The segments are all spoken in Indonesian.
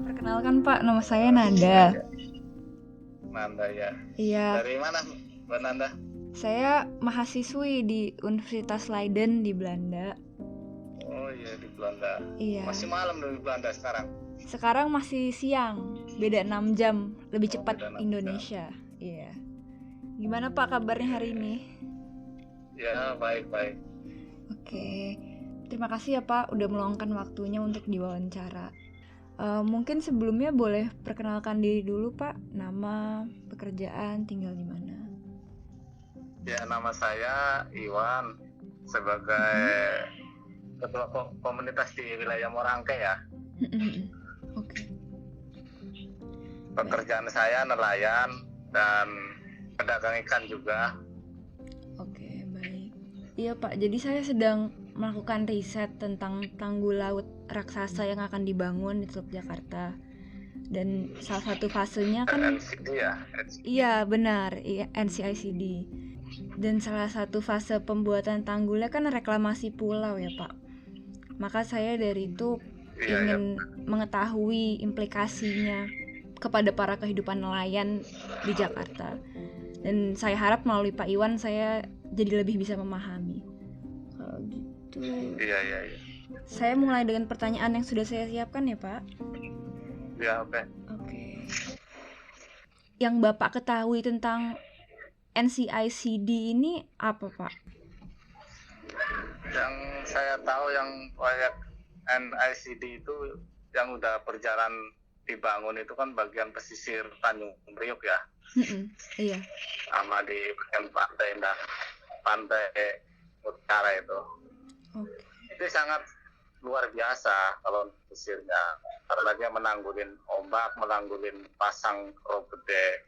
Perkenalkan Pak, nama saya Nanda. Ya, Nanda ya. Iya, Dari mana, Mbak Nanda? saya mahasiswi di Universitas Leiden di Belanda. Oh iya, di Belanda. Iya. Masih malam di Belanda sekarang. Sekarang masih siang, beda 6 jam, lebih cepat beda 6 jam. Indonesia. Iya. Gimana Pak kabarnya hari ini? Ya, baik-baik. Oke. Terima kasih ya Pak udah meluangkan waktunya untuk diwawancara. Mungkin sebelumnya boleh perkenalkan diri dulu Pak, nama, pekerjaan, tinggal di mana? Ya, nama saya Iwan sebagai ketua komunitas di wilayah Morangke ya. Oke. Pekerjaan saya nelayan dan pedagang ikan juga. Oke, baik. Iya Pak, jadi saya sedang melakukan riset tentang tanggul laut raksasa yang akan dibangun di Teluk Jakarta. Dan salah satu fasenya kan NCD ya? Iya, benar, NCICD. Dan salah satu fase pembuatan tanggulnya kan reklamasi pulau ya Pak. Maka saya dari itu ingin mengetahui implikasinya kepada para kehidupan nelayan di Jakarta. Dan saya harap melalui Pak Iwan saya jadi lebih bisa memahami. Kalau gitu. Iya. Saya mulai dengan pertanyaan yang sudah saya siapkan ya Pak. Ya, oke. Yang Bapak ketahui tentang NCICD ini apa Pak? Yang saya tahu yang proyek NICD itu yang udah berjalan dibangun itu kan bagian pesisir Tanjung Priok ya. Iya. Sama di bagian pantai utara itu. Itu sangat luar biasa kalau pesisirnya, karena dia menanggulin ombak, menanggulin pasang rov gede.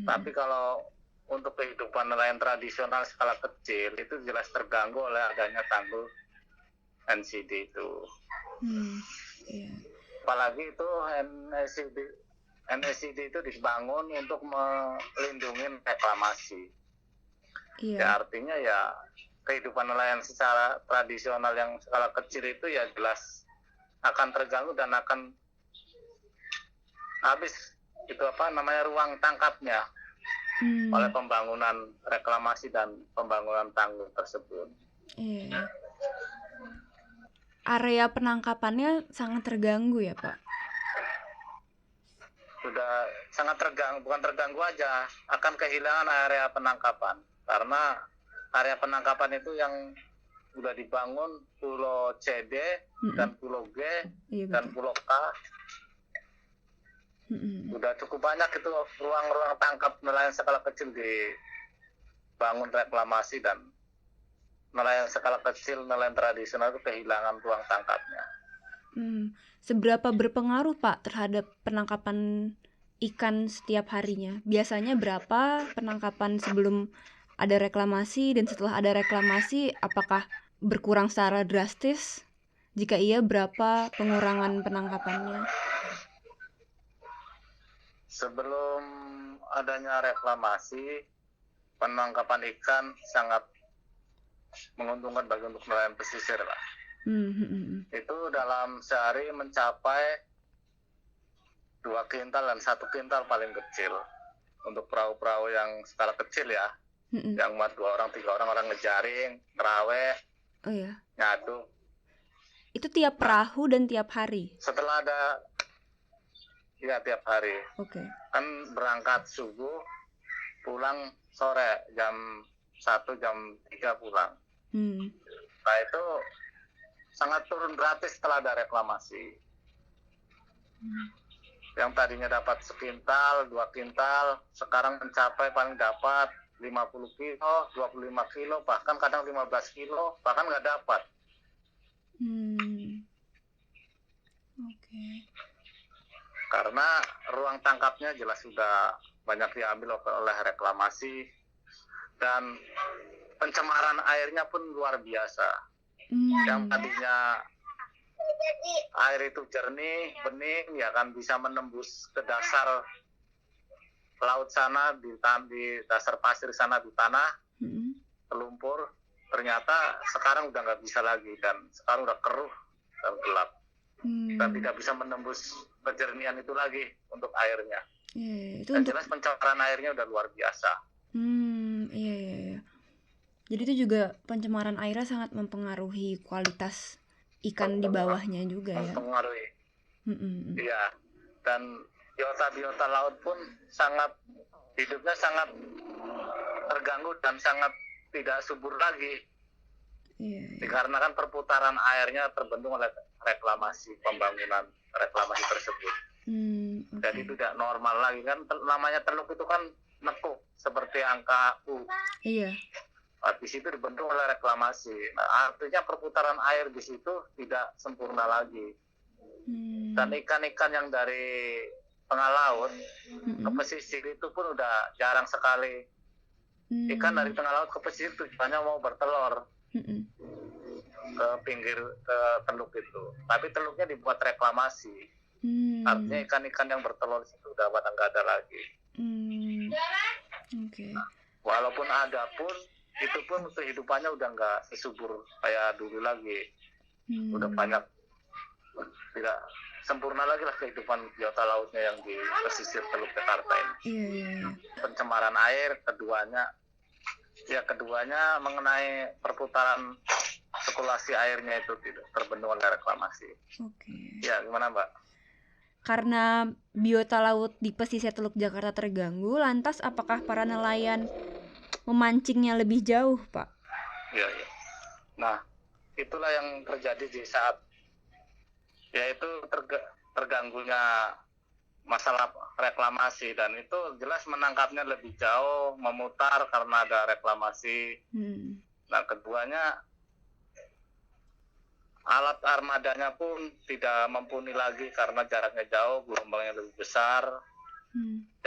Tapi kalau untuk kehidupan nelayan tradisional skala kecil itu jelas terganggu oleh adanya tanggul NCD itu. Iya. Apalagi itu NCD itu dibangun untuk melindungi reklamasi. Iya. Ya artinya ya kehidupan nelayan secara tradisional yang skala kecil itu ya jelas akan terganggu dan akan habis ruang tangkapnya oleh pembangunan reklamasi dan pembangunan tanggul tersebut. Iya. Area penangkapannya sangat terganggu ya Pak? Sudah sangat terganggu, bukan terganggu aja, akan kehilangan area penangkapan. Karena area penangkapan itu yang sudah dibangun Pulau CD dan Pulau G dan Pulau K. Sudah cukup banyak itu ruang-ruang tangkap nelayan skala kecil dibangun reklamasi, dan nelayan skala kecil, nelayan tradisional itu kehilangan ruang tangkapnya. Seberapa berpengaruh Pak terhadap penangkapan ikan setiap harinya? Biasanya berapa penangkapan sebelum ada reklamasi, dan setelah ada reklamasi apakah berkurang secara drastis? Jika iya, berapa pengurangan penangkapannya? Sebelum adanya reklamasi, penangkapan ikan sangat menguntungkan bagi untuk nelayan pesisir lah. Itu dalam sehari mencapai 2 kintal dan 1 kintal paling kecil untuk perahu-perahu yang skala kecil ya, yang muat 2 orang 3 orang ngejaring, ngerawe, nyaduk. Itu tiap perahu dan tiap hari? Setelah ada, ya tiap hari. Kan berangkat subuh, pulang sore jam 1 jam 3 pulang. Nah itu sangat turun gratis setelah ada reklamasi. Yang tadinya dapat sekintal, 2 kintal, sekarang mencapai paling dapat 50 kilo, 25 kilo, bahkan kadang 15 kilo, bahkan nggak dapat. Karena ruang tangkapnya jelas sudah banyak diambil oleh reklamasi, dan pencemaran airnya pun luar biasa. Yang tadinya air itu jernih, bening, ya kan bisa menembus ke dasar laut sana, di dasar pasir sana, di tanah, ke lumpur. ternyata sekarang udah nggak bisa lagi, dan sekarang udah keruh dan gelap, dan tidak bisa menembus kejernihan itu lagi untuk airnya. Itu dan jelas pencemaran airnya udah luar biasa. Iya. Jadi itu juga pencemaran airnya sangat mempengaruhi kualitas ikan di bawahnya juga ya. Mempengaruhi. Iya. Dan biota laut pun hidupnya sangat terganggu dan sangat tidak subur lagi. Iya. Dikarenakan perputaran airnya terbendung oleh pembangunan reklamasi tersebut. Jadi tidak normal lagi kan, namanya teluk itu kan nekuk seperti angka U. Iya. Di situ dibentuk oleh reklamasi. Nah, artinya perputaran air di situ tidak sempurna lagi. Dan ikan-ikan yang dari tengah laut ke pesisir itu pun udah jarang sekali. Ikan dari tengah laut ke pesisir tujuannya mau bertelur ke pinggir ke teluk itu. Tapi teluknya dibuat reklamasi. Artinya ikan-ikan yang bertelur di situ udah pada nggak ada lagi. Nah, walaupun ada pun, itu pun kehidupannya udah nggak sesubur kayak dulu lagi. Udah banyak, tidak sempurna lagi lah kehidupan biota lautnya yang di pesisir Teluk Jakarta ini. Iya. Pencemaran air keduanya mengenai perputaran sirkulasi airnya itu tidak terbendung oleh reklamasi. Ya, gimana Mbak? Karena biota laut di pesisir Teluk Jakarta terganggu, lantas apakah para nelayan memancingnya lebih jauh, Pak? Iya. Nah, itulah yang terjadi di saat yaitu terganggunya masalah reklamasi, dan itu jelas menangkapnya lebih jauh, memutar karena ada reklamasi. Nah, keduanya alat armadanya pun tidak mumpuni lagi karena jaraknya jauh, gelombangnya lebih besar.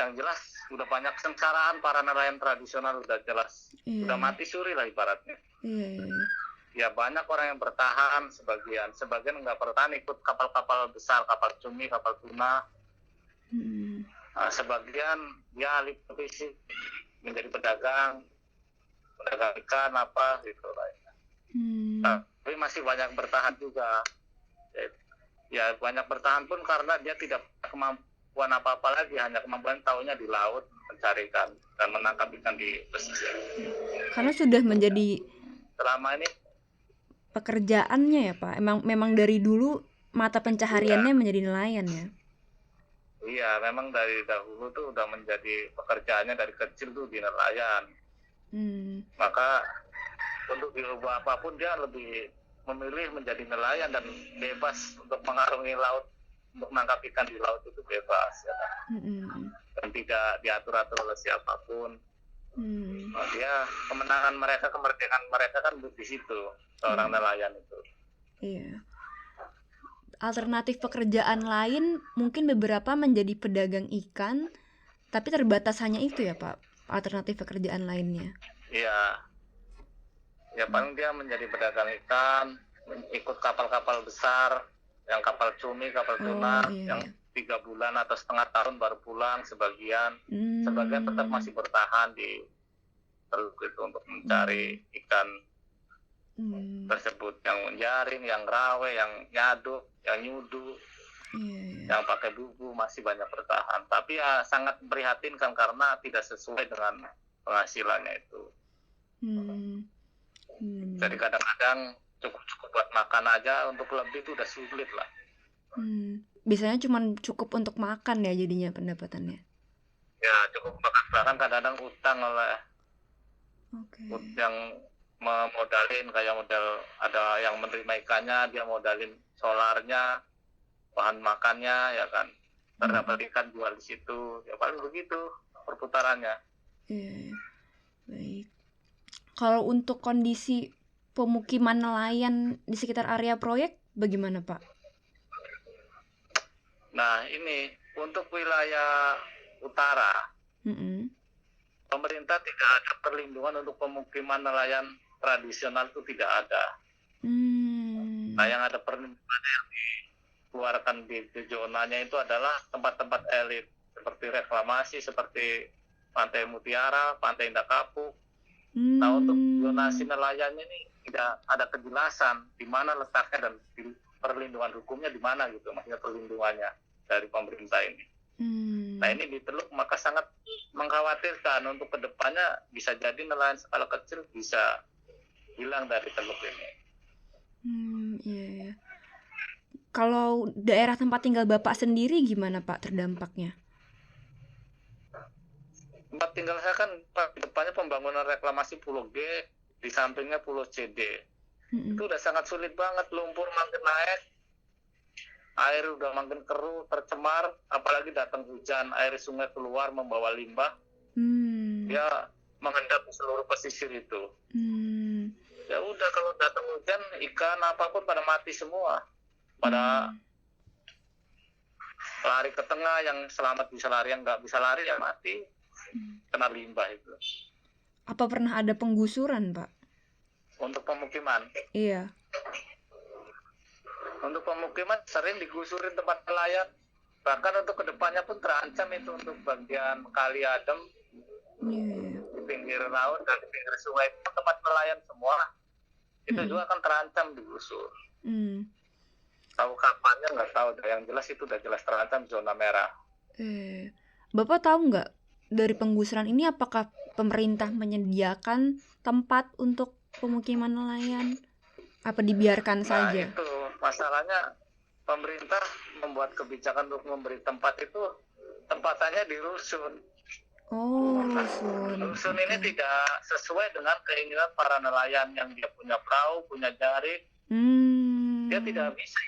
Yang jelas udah banyak sengsaraan para nelayan tradisional, udah jelas udah mati suri lah ibaratnya. Ya banyak orang yang bertahan, sebagian nggak bertahan, ikut kapal-kapal besar, kapal cumi, kapal tuna. Nah, sebagian ya alih profesi menjadi pedagang ikan apa gitu lah. Tapi masih banyak bertahan juga. Ya banyak bertahan pun karena dia tidak punya kemampuan apa-apa lagi, hanya kemampuan taunya di laut mencari ikan dan menangkap ikan di pesisir. Karena sudah menjadi selama ini pekerjaannya ya Pak. Memang dari dulu mata pencahariannya menjadi nelayan ya. Iya, memang dari dahulu tuh udah menjadi pekerjaannya dari kecil tuh di nelayan. Maka untuk diubah apapun dia lebih memilih menjadi nelayan dan bebas untuk mengarungi laut, untuk menangkap ikan di laut itu bebas ya kan? Dan tidak diatur-atur oleh siapapun. Nah, dia kemenangan mereka, kemerdekaan mereka kan di situ, seorang nelayan itu. Iya. Alternatif pekerjaan lain mungkin beberapa menjadi pedagang ikan, tapi terbatas hanya itu ya Pak, alternatif pekerjaan lainnya. Iya. Ya paling dia menjadi pedagang ikan, ikut kapal-kapal besar, yang kapal cumi, kapal tuna, yang 3 bulan atau setengah tahun baru pulang sebagian. Sebagian tetap masih bertahan di teluk itu untuk mencari ikan tersebut, yang menjaring, yang rawe, yang nyaduk, yang nyudu, yang pakai bubu masih banyak bertahan. Tapi ya sangat memprihatinkan karena tidak sesuai dengan penghasilannya itu. Jadi kadang-kadang cukup buat makan aja, untuk lebih itu udah sulit lah. Biasanya cuma cukup untuk makan ya jadinya pendapatannya. Ya cukup makan, bahkan kadang-kadang utang oleh yang memodalin, kayak modal ada yang menerima ikannya, dia modalin solarnya, bahan makannya ya kan, terdapat ikan jual di situ, ya paling begitu perputarannya. Baik. Kalau untuk kondisi pemukiman nelayan di sekitar area proyek bagaimana Pak? Nah ini untuk wilayah utara, pemerintah tidak ada perlindungan untuk pemukiman nelayan tradisional, itu tidak ada. Nah yang ada perlindungan yang dikeluarkan di zonanya itu adalah tempat-tempat elit seperti reklamasi, seperti Pantai Mutiara, Pantai Indah Kapuk, Nah, untuk zonasi nelayannya ini tidak ada kejelasan di mana letaknya dan perlindungan hukumnya di mana gitu, maksudnya perlindungannya dari pemerintah ini. Nah, ini di Teluk maka sangat mengkhawatirkan untuk kedepannya bisa jadi nelayan skala kecil bisa hilang dari Teluk ini. Iya. Kalau daerah tempat tinggal Bapak sendiri gimana Pak terdampaknya? Tempat tinggal saya kan di depannya pembangunan reklamasi Pulau G, di sampingnya Pulau CD. Itu udah sangat sulit banget, lumpur makin naik, air udah makin keruh, tercemar, apalagi datang hujan, air sungai keluar membawa limbah, ya mengendap di seluruh pesisir itu. Ya udah, kalau datang hujan, ikan apapun pada mati semua, pada lari ke tengah, yang selamat bisa lari, yang nggak bisa lari ya mati, kena limbah itu. Apa pernah ada penggusuran, Pak? Untuk pemukiman? Iya. Untuk pemukiman sering digusurin tempat nelayan. Bahkan untuk kedepannya pun terancam itu untuk bagian Kali Adem, di pinggir laut dan di pinggir sungai, tempat nelayan semua. Itu juga kan terancam digusur. Tahu kapannya nggak tahu. Yang jelas itu udah jelas terancam zona merah. Bapak tahu nggak dari penggusuran ini apakah pemerintah menyediakan tempat untuk pemukiman nelayan? Apa dibiarkan saja? Itu masalahnya, pemerintah membuat kebijakan untuk memberi tempat itu tempatannya di rusun. Rusun. Rusun ini tidak sesuai dengan keinginan para nelayan yang dia punya perahu, punya jaring. Dia tidak bisa.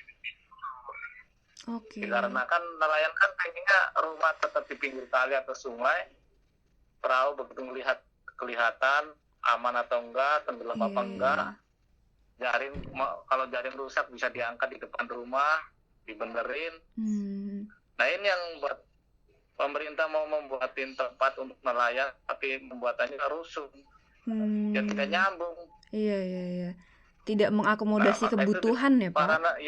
Karena kan nelayan kan pengennya rumah tetap di pinggir kali atau sungai, perahu begitu melihat kelihatan aman atau enggak, tenggelam apa enggak. Jaring, kalau jaring rusak bisa diangkat di depan rumah, dibenerin. Nah, ini yang buat pemerintah mau membuatin tempat untuk nelayan, tapi membuatannya rusun. Ya tidak nyambung. Iya. Tidak mengakomodasi kebutuhan ya Pak?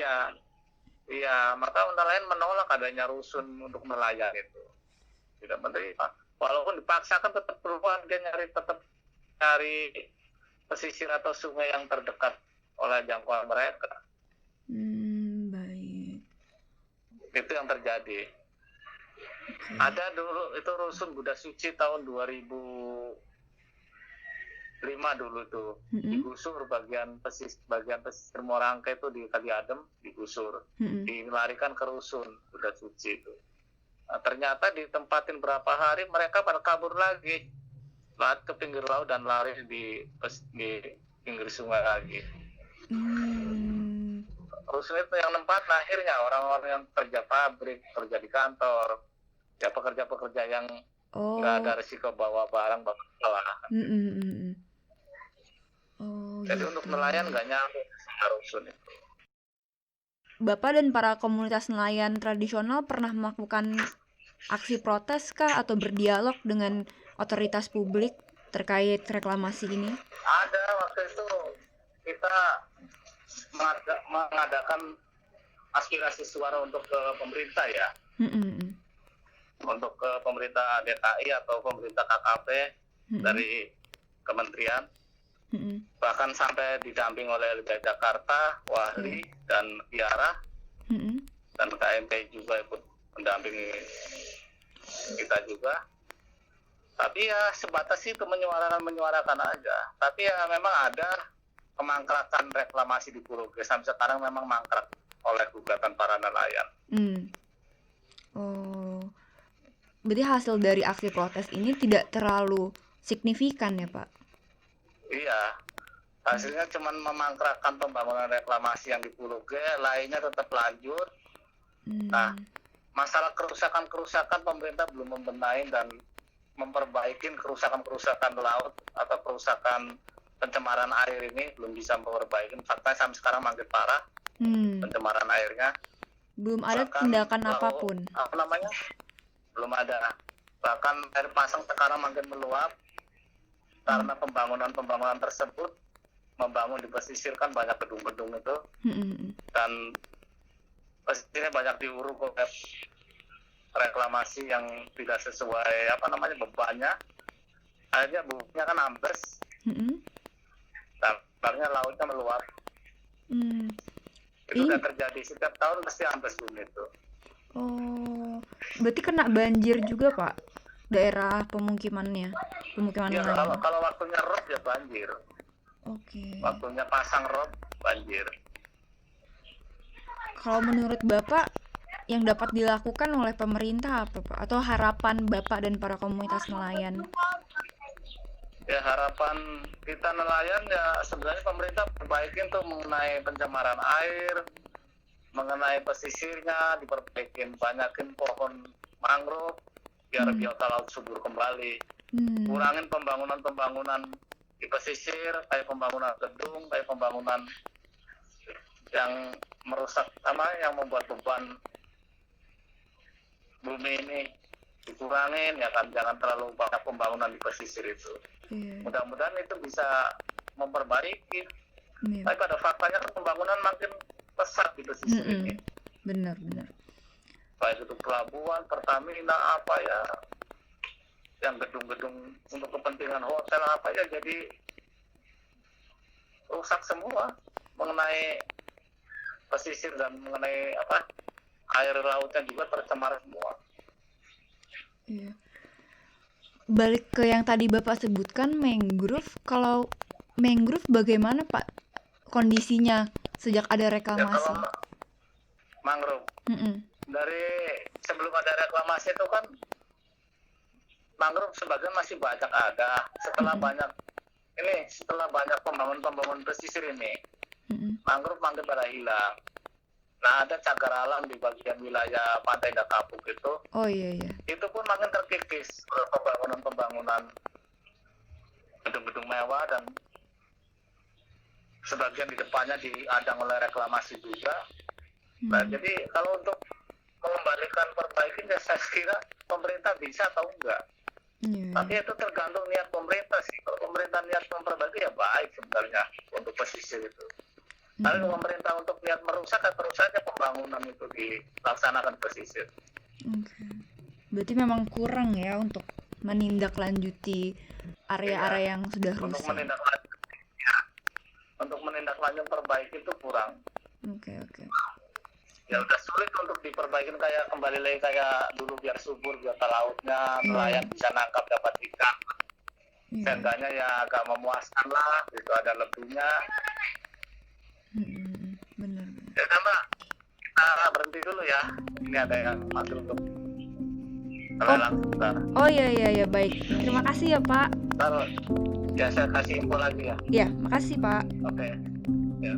Iya, maka nelayan menolak adanya rusun untuk nelayan itu. Tidak menerima. Walaupun dipaksakan tetap keluar, dia tetap cari pesisir atau sungai yang terdekat oleh jangkauan mereka. Baik. Itu yang terjadi. Ada dulu itu rusun Buddha Suci tahun 2005 dulu tuh, digusur bagian pesisir Morangke itu di Kali Adem, digusur, dilarikan ke rusun Buddha Suci itu. Nah, ternyata ditempatin berapa hari mereka pada kabur lagi, lari ke pinggir laut dan lari di pinggir sungai lagi. Rusun itu yang tempat akhirnya orang-orang yang kerja pabrik, kerja di kantor, ya pekerja-pekerja yang nggak ada risiko bawa barang bawa. Jadi gitu. Untuk nelayan nggak nyambung rusun itu. Bapak dan para komunitas nelayan tradisional pernah melakukan aksi protes kah atau berdialog dengan otoritas publik terkait reklamasi ini? Ada, waktu itu kita mengadakan aspirasi suara untuk ke pemerintah ya. Untuk ke pemerintah DKI atau pemerintah KKP dari kementerian. Bahkan sampai didamping oleh LBH Jakarta, Wahli dan Tiara, dan KMP juga ikut mendampingi kita juga. Tapi ya sebatas itu menyuarakan aja. Tapi ya memang ada kemangkrakan reklamasi di Pulau G. Sampai sekarang memang mangkrak oleh gugatan para nelayan. Berarti hasil dari aksi protes ini tidak terlalu signifikan ya Pak? Iya, hasilnya cuma memangkrakkan pembangunan reklamasi yang di Pulau G, lainnya tetap lanjut. Nah, masalah kerusakan pemerintah belum membenahi dan memperbaiki kerusakan laut atau kerusakan pencemaran air ini belum bisa memperbaiki. Faktanya sampai sekarang makin parah pencemaran airnya. Belum ada tindakan apapun. Belum ada. Bahkan air pasang sekarang makin meluap karena pembangunan tersebut membangun di pesisir kan banyak gedung-gedung itu dan pesisirnya banyak diuruk oleh reklamasi yang tidak sesuai bebannya. Akhirnya buktinya kan ambles Dampaknya lautnya meluap. Itu udah terjadi setiap tahun, pasti ambles bumi itu. Oh, berarti kena banjir juga Pak daerah pemukimannya Ya, lain. kalau waktunya rob ya banjir. Oke. Waktunya pasang rob banjir. Kalau menurut Bapak yang dapat dilakukan oleh pemerintah apa Pak? Atau harapan Bapak dan para komunitas nelayan? Ya, harapan kita nelayan ya sebenarnya pemerintah perbaikin tuh mengenai pencemaran air, mengenai pesisirnya, diperbaikin, banyakin pohon mangrove biar biota laut subur kembali. Kurangin pembangunan di pesisir, kayak pembangunan gedung, kayak pembangunan yang merusak yang membuat beban bumi ini dikurangin ya kan, jangan terlalu banyak pembangunan di pesisir itu. Mudah-mudahan itu bisa memperbaiki. Tapi pada faktanya kan pembangunan makin pesat di pesisir ini. Benar. Baik itu pelabuhan, Pertamina, apa ya, yang gedung-gedung untuk kepentingan hotel apa ya, jadi rusak semua mengenai pesisir dan mengenai air lautnya juga tercemar semua. Iya. Balik ke yang tadi Bapak sebutkan mangrove, kalau mangrove bagaimana Pak kondisinya sejak ada reklamasi? Ya, mangrove dari sebelum ada reklamasi itu kan mangrove sebagian masih banyak ada. Setelah banyak pembangunan pesisir ini, mangrove makin pada hilang. Nah, ada cagar alam di bagian wilayah Pantai Dakapuk itu. Oh iya. Itu pun makin terkikis oleh pembangunan gedung-gedung mewah, dan sebagian di depannya diadang oleh reklamasi juga. Nah, jadi kalau untuk mengembalikan perbaikan ya saya kira pemerintah bisa atau enggak. Tapi itu tergantung niat pemerintah sih. Kalau pemerintah niat memperbaiki ya baik sebenarnya untuk pesisir itu. Tapi pemerintah untuk niat merusak, terusnya pembangunan itu dilaksanakan pesisir. Berarti memang kurang ya untuk menindaklanjuti area-area yang sudah rusak. Untuk menindaklanjuti perbaiki itu kurang. Oke. Ya udah sulit untuk diperbaiki kembali lagi kayak dulu biar subur biota lautnya, nelayan bisa nangkap dapat ikan. Seenggaknya ya agak memuaskan lah, itu ada lebihnya. Benar. Ya Mbak, kita berhenti dulu ya. Ini ada yang masuk untuk lelang sebentar. Oh iya baik. Terima kasih ya Pak. Ya saya kasih info lagi ya. Iya, makasih Pak. Oke. Ya.